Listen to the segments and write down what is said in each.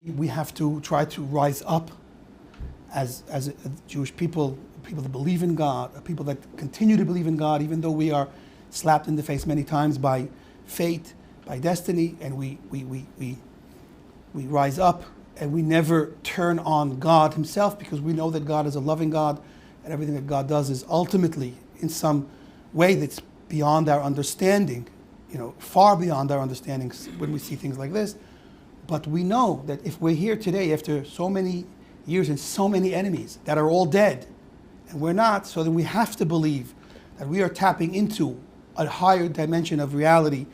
We have to try to rise up as a Jewish people, people that believe in God, people that continue to believe in God, even though we are slapped in the face many times by fate, by destiny, and we rise up and we never turn on God himself, because we know that God is a loving God and everything that God does is ultimately in some way that's beyond our understanding, far beyond our understanding when we see things like this. But we know that if we're here today after so many years and so many enemies that are all dead, and we're not, so then we have to believe that we are tapping into a higher dimension of reality,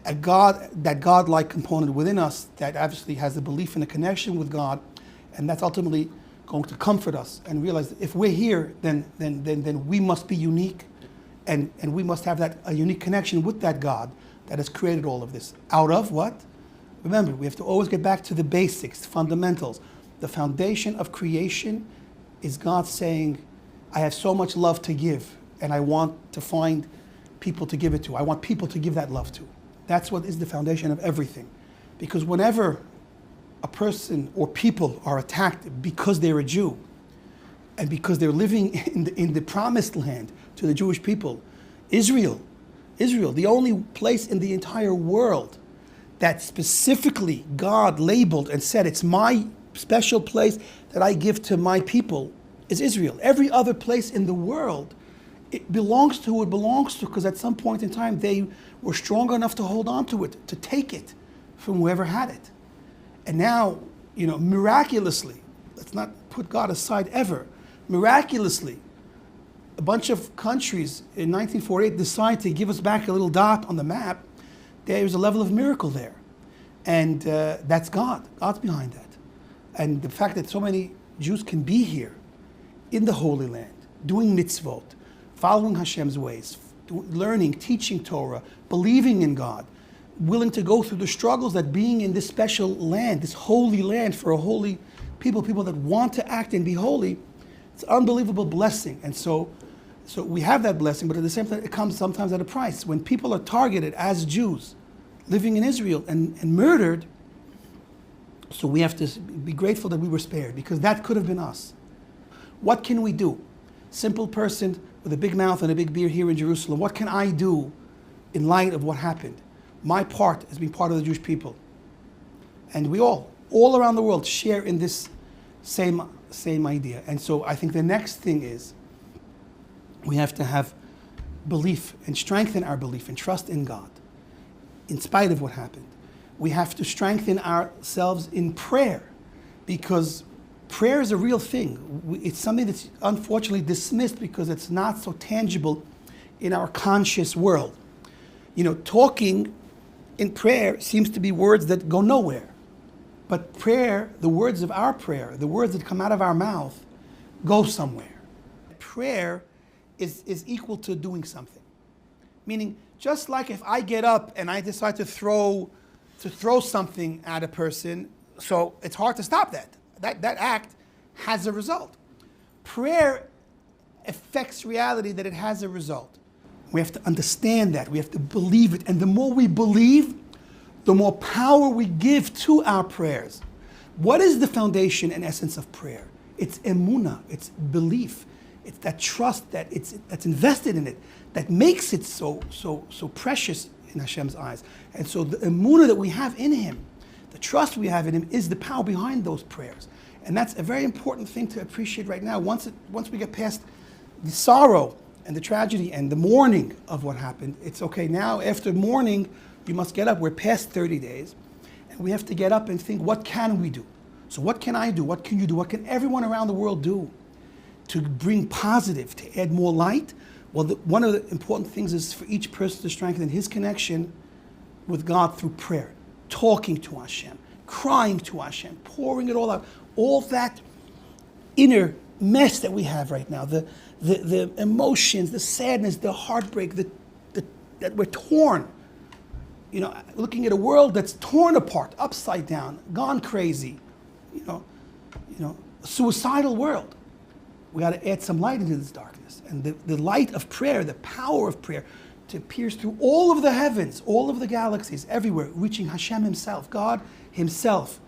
a God, that God-like component within us that obviously has a belief in a connection with God, and that's ultimately going to comfort us and realize that if we're here, then we must be unique, and we must have a unique connection with that God that has created all of this. Out of what? Remember, we have to always get back to the basics, fundamentals. The foundation of creation is God saying, I have so much love to give, and I want to find people to give it to. I want people to give that love to. That's what is the foundation of everything. Because whenever a person or people are attacked because they're a Jew, and because they're living in the promised land to the Jewish people, Israel, the only place in the entire world that specifically God labeled and said, it's my special place that I give to my people, is Israel. Every other place in the world, it belongs to who it belongs to, because at some point in time they were strong enough to hold on to it, to take it from whoever had it. And now, miraculously, let's not put God aside ever, miraculously, a bunch of countries in 1948 decide to give us back a little dot on the map. There's a level of miracle there. And that's God. God's behind that. And the fact that so many Jews can be here in the Holy Land, doing mitzvot, following Hashem's ways, learning, teaching Torah, believing in God, willing to go through the struggles that being in this special land, this holy land for a holy people that want to act and be holy, it's an unbelievable blessing. And so we have that blessing, but at the same time, it comes sometimes at a price. When people are targeted as Jews, living in Israel and murdered, so we have to be grateful that we were spared, because that could have been us. What can we do? Simple person with a big mouth and a big beard here in Jerusalem, what can I do in light of what happened? My part as being part of the Jewish people. And we all around the world share in this same idea. And so I think the next thing is we have to have belief and strengthen our belief and trust in God in spite of what happened. We have to strengthen ourselves in prayer, because prayer is a real thing. It's something that's unfortunately dismissed because it's not so tangible in our conscious world. Talking in prayer seems to be words that go nowhere. But prayer, the words of our prayer, the words that come out of our mouth, go somewhere. Prayer is equal to doing something. Meaning, just like if I get up and I decide to throw something at a person, so it's hard to stop that. That act has a result. Prayer affects reality that it has a result. We have to understand that. We have to believe it. And the more we believe, the more power we give to our prayers. What is the foundation and essence of prayer? It's Emunah. It's belief. It's that trust that's invested in it that makes it so precious in Hashem's eyes. And so the Emunah that we have in Him, the trust we have in Him, is the power behind those prayers. And that's a very important thing to appreciate right now. Once we get past the sorrow and the tragedy and the mourning of what happened, it's okay. Now, after mourning, you must get up. We're past 30 days. And we have to get up and think, what can we do? So what can I do? What can you do? What can everyone around the world do to bring positive, to add more light? Well, one of the important things is for each person to strengthen his connection with God through prayer, talking to Hashem, crying to Hashem, pouring it all out. All that inner mess that we have right now, the emotions, the sadness, the heartbreak, that we're torn. Looking at a world that's torn apart, upside down, gone crazy, a suicidal world. We got to add some light into this darkness. And the light of prayer, the power of prayer, to pierce through all of the heavens, all of the galaxies, everywhere, reaching Hashem himself, God himself,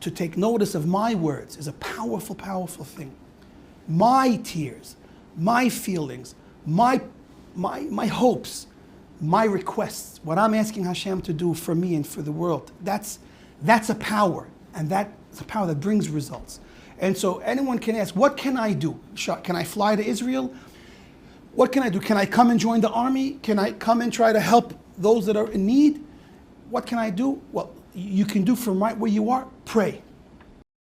to take notice of my words is a powerful, powerful thing. My tears, my feelings, my hopes, my requests, what I'm asking Hashem to do for me and for the world, that's a power, and that's a power that brings results. And so anyone can ask, what can I do? Can I fly to Israel? What can I do? Can I come and join the army? Can I come and try to help those that are in need? What can I do? Well, you can do from right where you are, pray.